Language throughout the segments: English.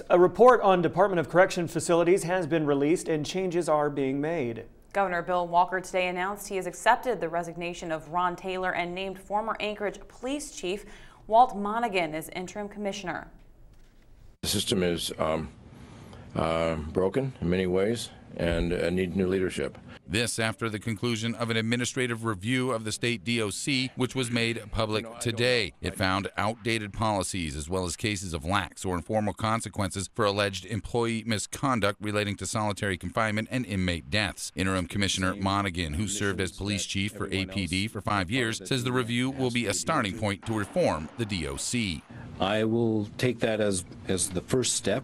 A report on Department of Correction facilities has been released and changes are being made. Governor Bill Walker today announced he has accepted the resignation of Ron Taylor and named former Anchorage Police Chief Walt Monaghan as interim commissioner. The system is broken in many ways and needs new leadership. This after the conclusion of an administrative review of the state DOC, which was made public today. It found outdated policies as well as cases of lax or informal consequences for alleged employee misconduct relating to solitary confinement and inmate deaths. Interim Commissioner Monaghan, who served as police chief for APD for 5 years, says the review will be a starting point to reform the DOC. I will take that as the first step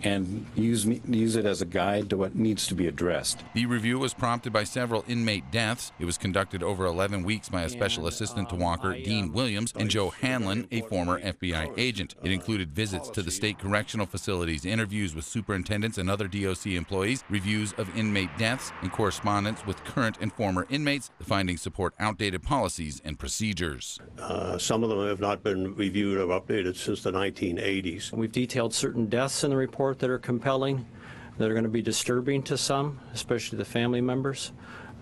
and use it as a guide to what needs to be addressed. The review was prompted by several inmate deaths. It was conducted over 11 weeks by a special assistant to Walker, Dean Williams, and Joe Hanlon, a former FBI agent. It included visits to the state correctional facilities, interviews with superintendents and other DOC employees, reviews of inmate deaths, and correspondence with current and former inmates. The findings support outdated policies and procedures. Some of them have not been reviewed or updated since the 1980s. We've detailed certain deaths in the report that are compelling, that are going to be disturbing to some, especially the family members.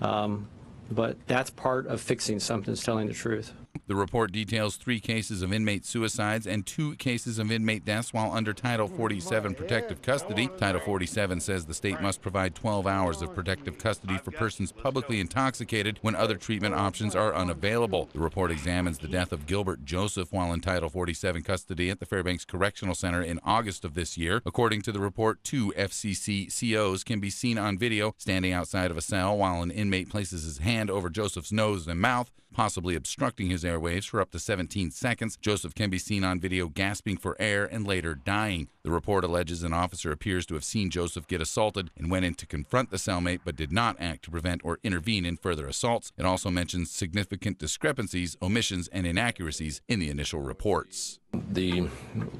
But that's part of fixing something, is telling the truth. The report details 3 cases of inmate suicides and 2 cases of inmate deaths while under Title 47 protective custody. Title 47 says the state must provide 12 hours of protective custody for persons publicly intoxicated when other treatment options are unavailable. The report examines the death of Gilbert Joseph while in Title 47 custody at the Fairbanks Correctional Center in August of this year. According to the report, 2 FCC COs can be seen on video standing outside of a cell while an inmate places his hand over Joseph's nose and mouth, possibly obstructing his airwaves for up to 17 seconds. Joseph can be seen on video gasping for air and later dying. The report alleges an officer appears to have seen Joseph get assaulted and went in to confront the cellmate but did not act to prevent or intervene in further assaults. It also mentions significant discrepancies, omissions, and inaccuracies in the initial reports. The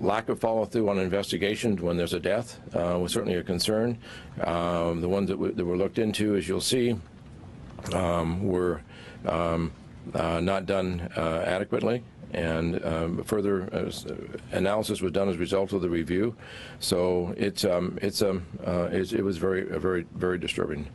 lack of follow-through on investigations when there's a death was certainly a concern. The ones that were looked into, as you'll see, were not done adequately, and further analysis was done as a result of the review. So it was very disturbing.